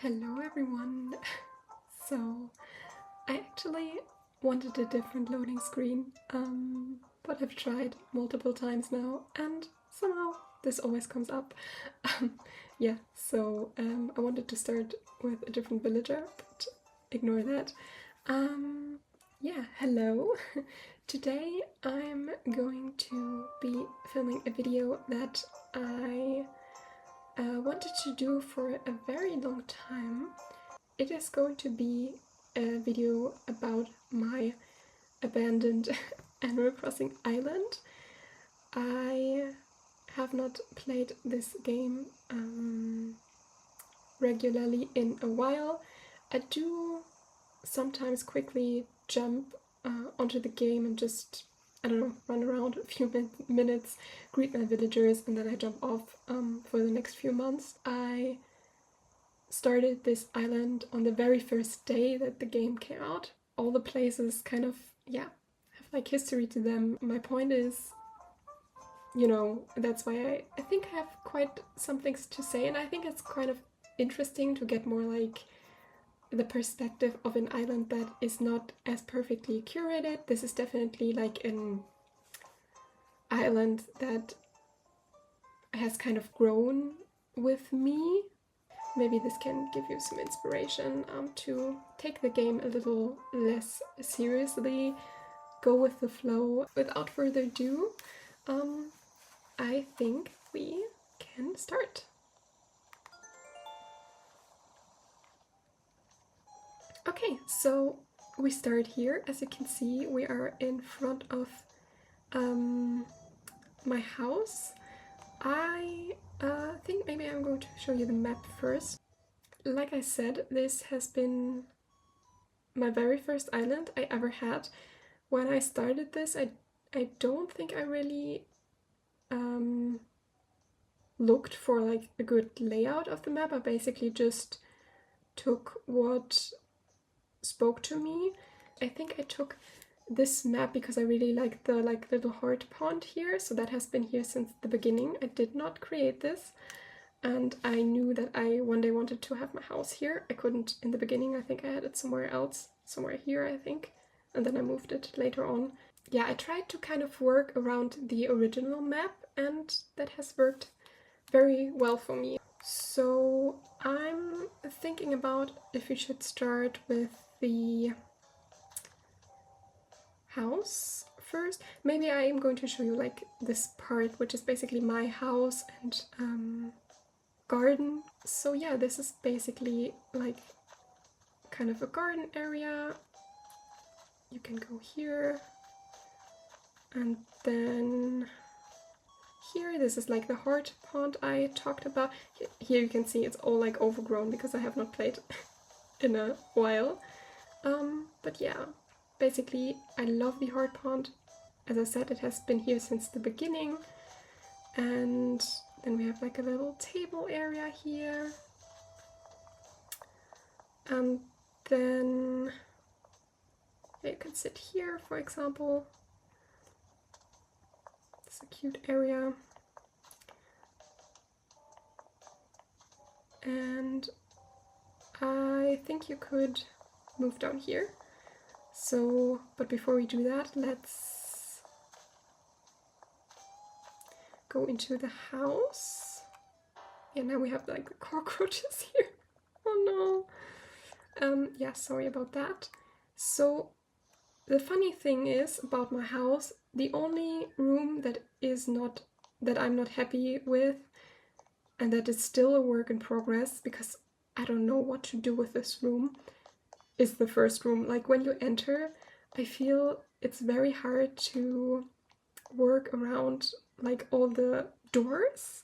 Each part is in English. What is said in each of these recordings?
Hello everyone! So, I actually wanted a different loading screen, but I've tried multiple times now and somehow this always comes up. Yeah, so I wanted to start with a different villager, but ignore that. Yeah, hello! Today I'm going to be filming a video that I wanted to do for a very long time. It is going to be a video about my abandoned Animal Crossing island. I have not played this game regularly in a while. I do sometimes quickly jump onto the game and just, I don't know, run around a few minutes, greet my villagers, and then I jump off for the next few months. I started this island on the very first day that the game came out. All the places kind of, yeah, have like history to them. My point is, that's why I think I have quite some things to say, and I think it's kind of interesting to get more like the perspective of an island that is not as perfectly curated. This is definitely like an island that has kind of grown with me. Maybe this can give you some inspiration to take the game a little less seriously, go with the flow. Without further ado, I think we can start. Okay, so we start here. As you can see, we are in front of my house. I think maybe I'm going to show you the map first. Like I said, this has been my very first island I ever had. When I started this, I don't think I really looked for like a good layout of the map. I basically just took what spoke to me. I think I took this map because I really like the little heart pond here, so that has been here since the beginning. I did not create this, and I knew that I one day wanted to have my house here. I couldn't in the beginning. I think I had it somewhere else, somewhere here I think, and then I moved it later on. Yeah, I tried to kind of work around the original map, and that has worked very well for me. So I'm thinking about if we should start with the house first. Maybe I am going to show you like this part, which is basically my house and garden. So yeah, this is basically like kind of a garden area. You can go here, and then here, this is like the heart pond I talked about. Here you can see it's all like overgrown because I have not played in a while. But yeah, basically I love the heart pond. As I said, it has been here since the beginning. And then we have like a little table area here. And then you can sit here, for example. It's a cute area. And I think you could move down here. So, but before we do that, let's go into the house. Yeah, now we have like the cockroaches here. Oh no. Yeah, sorry about that. So the funny thing is about my house, the only room that I'm not happy with, and that is still a work in progress because I don't know what to do with this room, is the first room. Like when you enter, I feel it's very hard to work around like all the doors.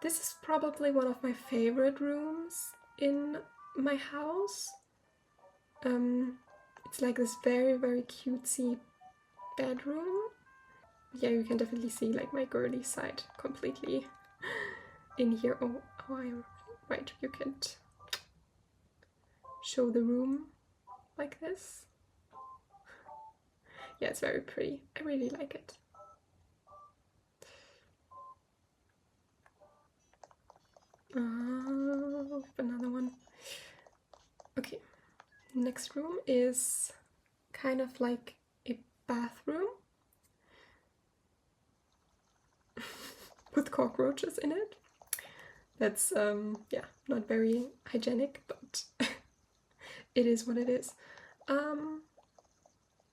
This is probably one of my favorite rooms in my house. It's like this very, very cutesy bedroom. Yeah, you can definitely see like my girly side completely in here. Oh, I'm right, you can't show the room like this. Yeah, it's very pretty. I really like it. We have another one. Okay, next room is kind of like a bathroom with cockroaches in it. That's, yeah, not very hygienic, but it is what it is.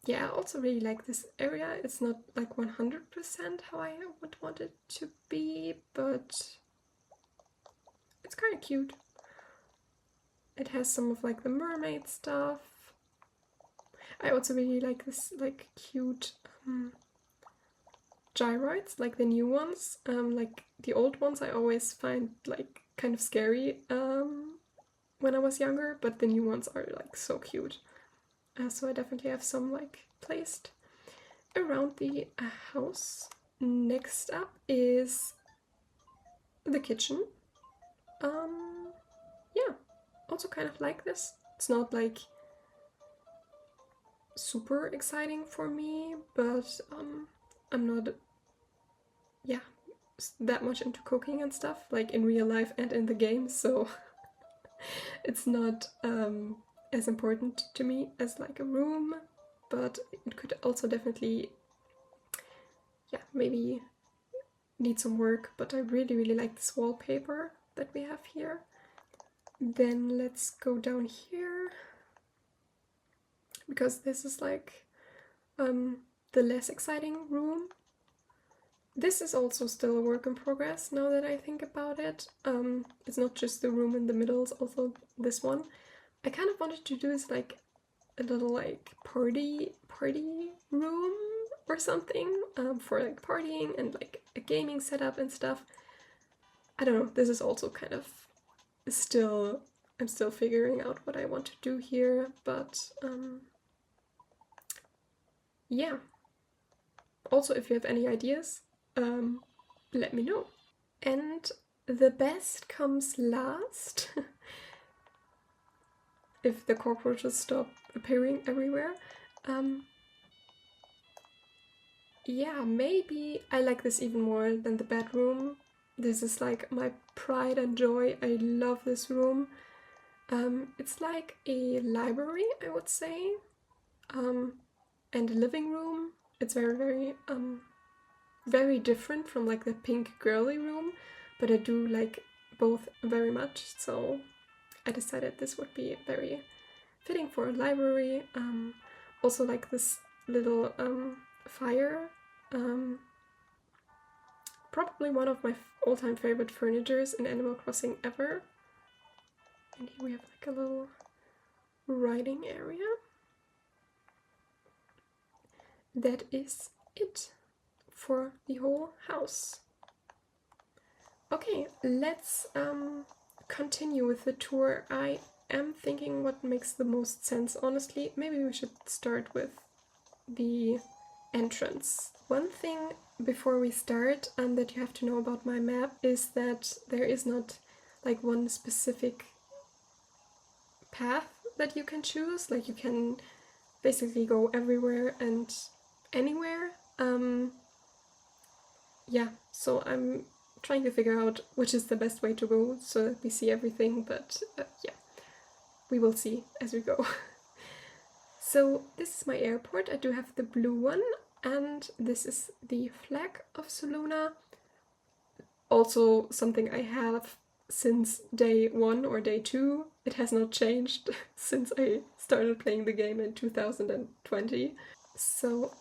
Yeah, I also really like this area. It's not like 100% how I would want it to be, but it's kind of cute. It has some of like the mermaid stuff. I also really like this like cute gyroids, like the new ones. Like the old ones I always find like kind of scary when I was younger, but the new ones are like so cute. So I definitely have some like placed around the house. Next up is the kitchen. Yeah, also kind of like this. It's not like super exciting for me, but I'm not, yeah, that much into cooking and stuff, like in real life and in the game, so it's not as important to me as like a room, but it could also definitely, yeah, maybe need some work, but I really, really like this wallpaper that we have here. Then let's go down here, because this is like the less exciting room. This is also still a work in progress now that I think about it. It's not just the room in the middle, it's also this one. I kind of wanted to do this like a little like party room or something for like partying and like a gaming setup and stuff. I don't know, this is also kind of still, I'm still figuring out what I want to do here, but yeah. Also, if you have any ideas, let me know. And the best comes last. If the cockroaches stop appearing everywhere. Yeah, maybe I like this even more than the bedroom. This is like my pride and joy. I love this room. It's like a library, I would say, and a living room. It's very, very different from like the pink girly room, but I do like both very much, so I decided this would be very fitting for a library. Also like this little fire. Probably one of my all-time favorite furnitures in Animal Crossing ever. And here we have like a little writing area. That is it for the whole house. Okay, let's continue with the tour. I am thinking what makes the most sense, honestly. Maybe we should start with the entrance. One thing before we start that you have to know about my map is that there is not like one specific path that you can choose. Like you can basically go everywhere and anywhere. Yeah, so I'm trying to figure out which is the best way to go so that we see everything, but yeah, we will see as we go. So this is my airport. I do have the blue one, and this is the flag of Soluna. Also something I have since day 1 or day 2. It has not changed since I started playing the game in 2020. So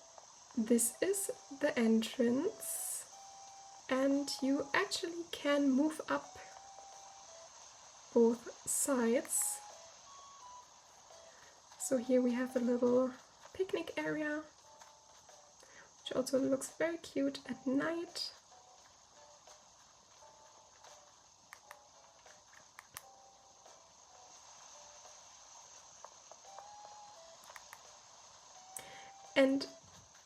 this is the entrance, and you actually can move up both sides. So here we have a little picnic area, which also looks very cute at night. And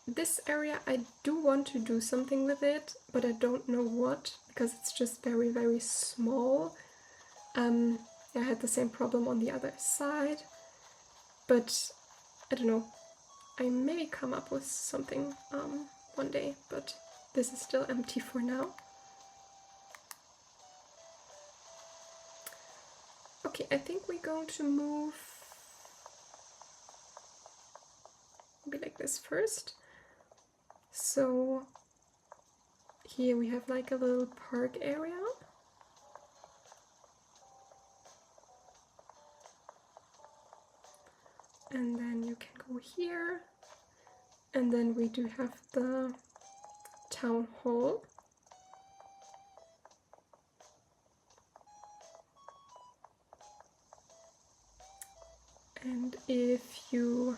this area, I do want to do something with it, but I don't know what, because it's just very, very small. I had the same problem on the other side, but I don't know. I maybe come up with something one day, but this is still empty for now. Okay, Okay, I think we're going to move maybe like this first. So here we have like a little park area. And then you can go here. And then we do have the town hall. And if you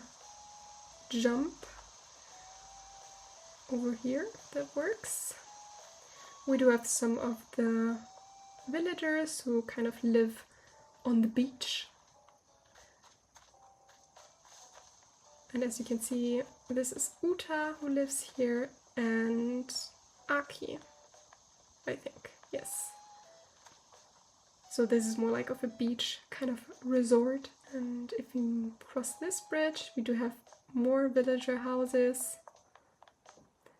jump over here, that works. We do have some of the villagers who kind of live on the beach. And as you can see, this is Uta who lives here, and Aki, I think, yes. So this is more like of a beach kind of resort. And if we cross this bridge, we do have more villager houses.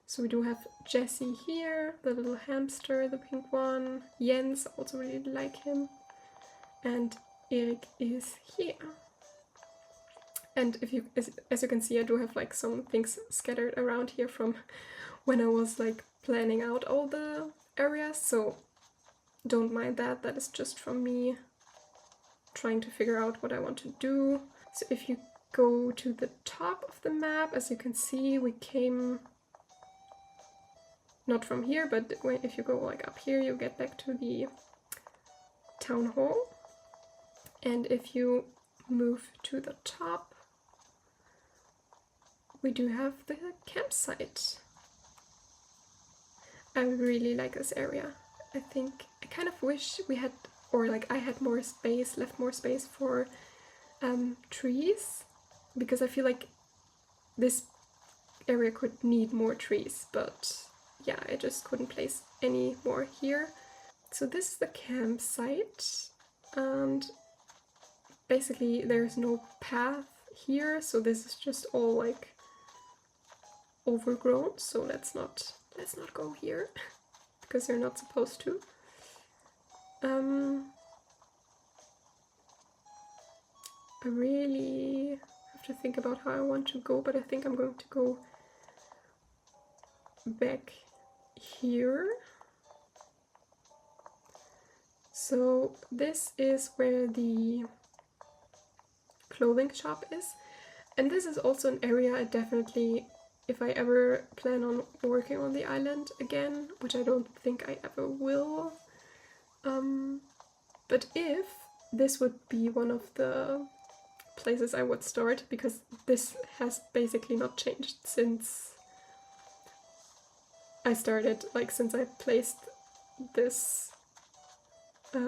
So we do have Jessie here, the little hamster, the pink one. Jens, also really like him. And Erik is here. And if you, as you can see, I do have like some things scattered around here from when I was like planning out all the areas. So don't mind that, that is just from me trying to figure out what I want to do. So if you go to the top of the map, as you can see, we came not from here, but if you go like up here, you get back to the town hall. And if you move to the top, we do have the campsite. I really like this area. I think I kind of wish we had, or like I had more space, left more space for trees, because I feel like this area could need more trees, but yeah, I just couldn't place any more here. So this is the campsite, and basically there's no path here, so this is just all like overgrown, so let's not go here because you're not supposed to. I really have to think about how I want to go, but I think I'm going to go back here. So this is where the clothing shop is, and this is also an area I definitely, if I ever plan on working on the island again, which I don't think I ever will, but if this would be one of the places I would start, because this has basically not changed since I started, like since I placed this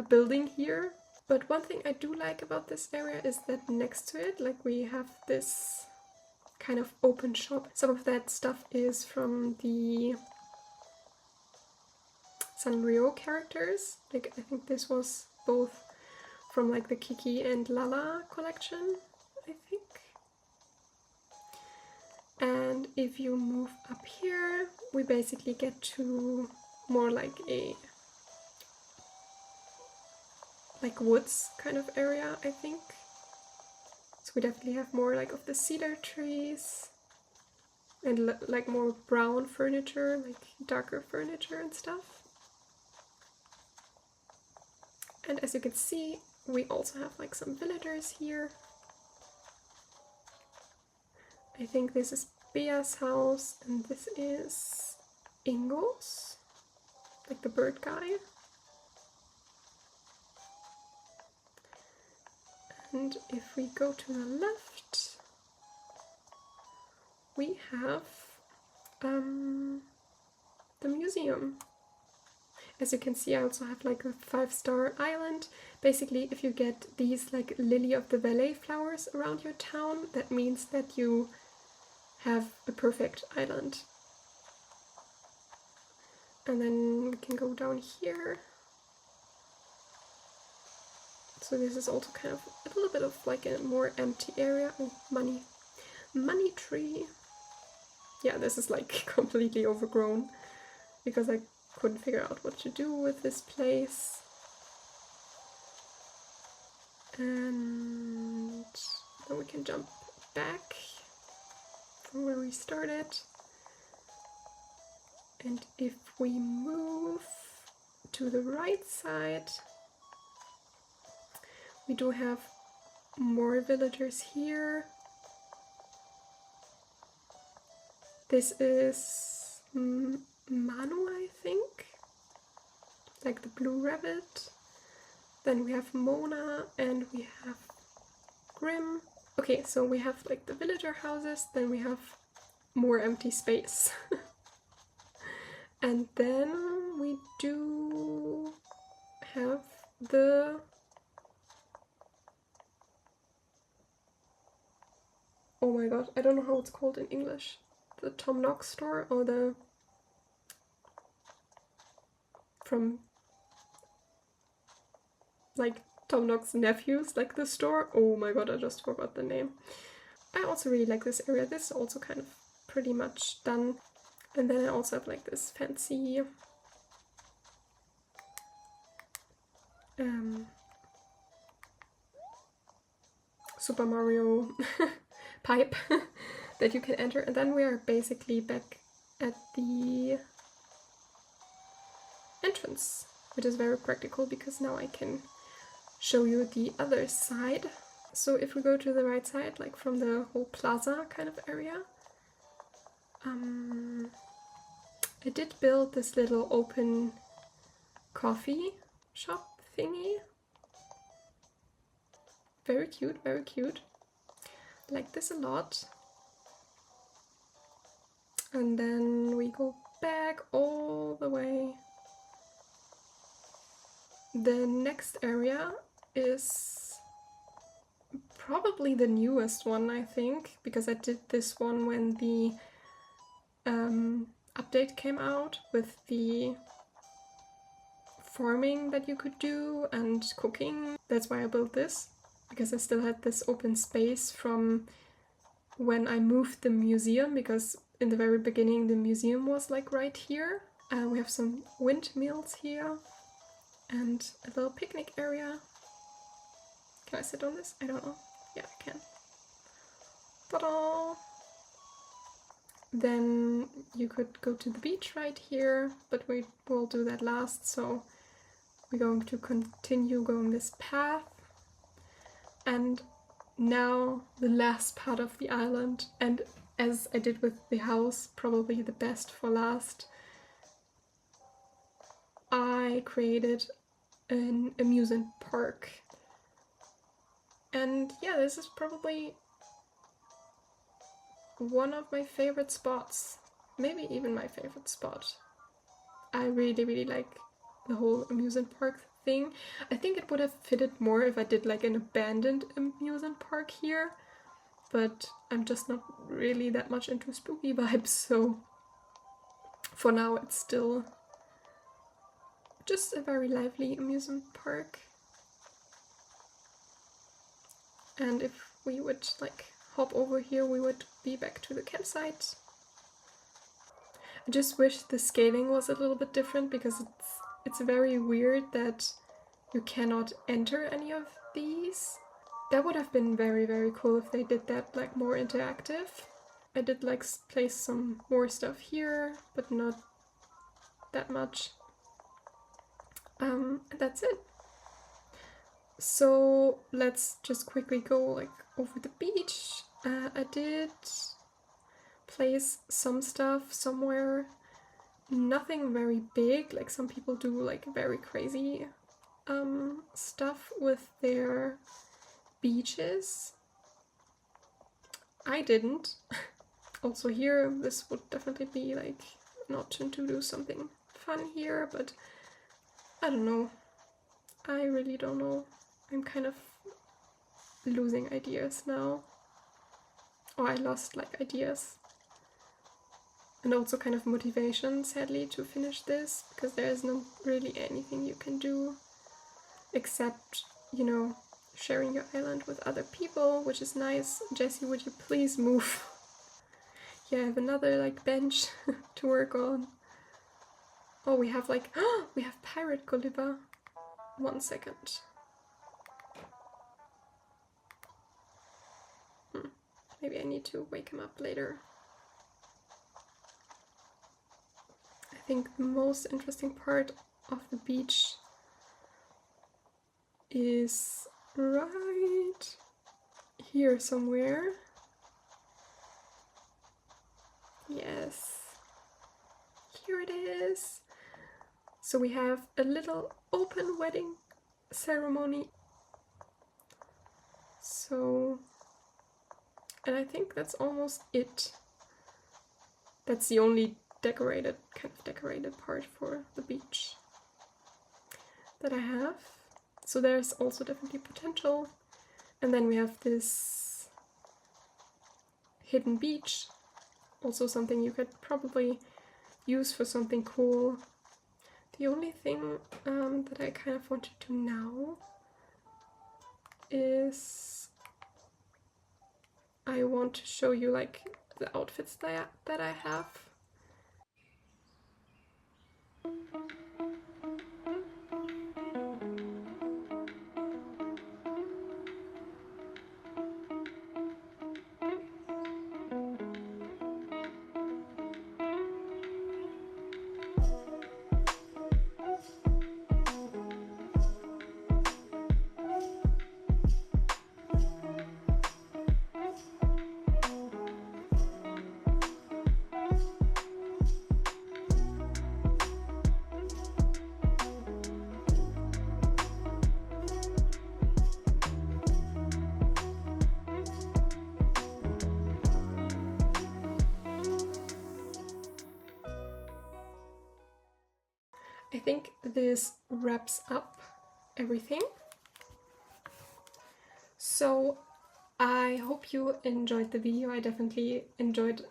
building here. But one thing I do like about this area is that next to it, like we have this kind of open shop. Some of that stuff is from the Sanrio characters. Like I think this was both from like the Kiki and Lala collection, I think. And if you move up here, we basically get to more like a woods kind of area, I think. So we definitely have more like of the cedar trees and like more brown furniture, like darker furniture and stuff. And as you can see, we also have like some villagers here. I think this is Bea's house and this is Ingo's, like the bird guy. And if we go to the left, we have the museum. As you can see, I also have like a 5-star island. Basically, if you get these like lily of the valley flowers around your town, that means that you have a perfect island. And then we can go down here. So this is also kind of a little bit of like a more empty area. Oh, money tree. Yeah, this is like completely overgrown because I couldn't figure out what to do with this place. And then we can jump back from where we started. And if we move to the right side, we do have more villagers here. This is Manu, I think, like the blue rabbit. Then we have Mona and we have Grim. Okay, so we have like the villager houses, then we have more empty space. And then we do have the... Oh my god, I don't know how it's called in English. The Tom Knox store, or the... from... like Tom Knox Nephews, like the store. Oh my god, I just forgot the name. I also really like this area. This is also kind of pretty much done. And then I also have like this fancy Super Mario pipe that you can enter. And then we are basically back at the entrance, which is very practical because now I can show you the other side. So if we go to the right side, like from the whole plaza kind of area, I did build this little open coffee shop thingy. Very cute, very cute. I like this a lot. And then we go back all the way. The next area is probably the newest one, I think, because I did this one when the update came out with the farming that you could do and cooking. That's why I built this, because I still had this open space from when I moved the museum, because in the very beginning the museum was like right here. We have some windmills here and a little picnic area. Can I sit on this? I don't know. Yeah, I can. Ta-da! Then you could go to the beach right here, but we will do that last, so we're going to continue going this path. And now the last part of the island, and as I did with the house, probably the best for last, I created an amusement park. And yeah, this is probably one of my favorite spots, maybe even my favorite spot. I really, really like the whole amusement park thing. I think it would have fitted more if I did like an abandoned amusement park here, but I'm just not really that much into spooky vibes, so for now it's still just a very lively amusement park. And if we would like hop over here, we would be back to the campsite. I just wish the scaling was a little bit different, because it's very weird that you cannot enter any of these. That would have been very, very cool if they did that like more interactive. I did like place some more stuff here, but not that much. And that's it. So let's just quickly go like over the beach. I did place some stuff somewhere, nothing very big, like some people do like very crazy stuff with their beaches. I didn't. Also here, this would definitely be like an option to do something fun here, but I don't know. I really don't know. I'm kind of losing ideas now. Or I lost like ideas. And also kind of motivation, sadly, to finish this, because there is not really anything you can do except, you know, sharing your island with other people, which is nice. Jessie, would you please move? Yeah, I have another like bench to work on. Oh, we have like, we have Pirate Gulliver. 1 second. Maybe I need to wake him up later. I think the most interesting part of the beach is right here somewhere. Yes, here it is. So we have a little open wedding ceremony. So, and I think that's almost it. That's the only decorated part for the beach that I have. So there's also definitely potential. And then we have this hidden beach, also something you could probably use for something cool. The only thing that I kind of want to do now is I want to show you like the outfits that I have. I think this wraps up everything. So I hope you enjoyed the video. I definitely enjoyed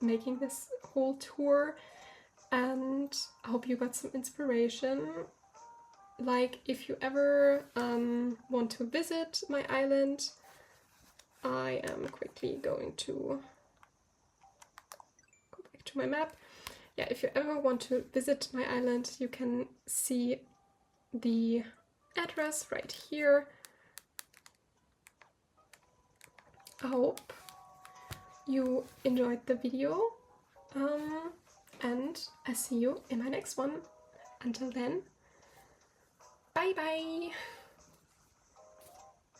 making this whole tour, and I hope you got some inspiration. Like, if you ever want to visit my island, I am quickly going to go back to my map. Yeah, if you ever want to visit my island, you can see the address right here. I hope you enjoyed the video, and I see you in my next one. Until then, bye bye!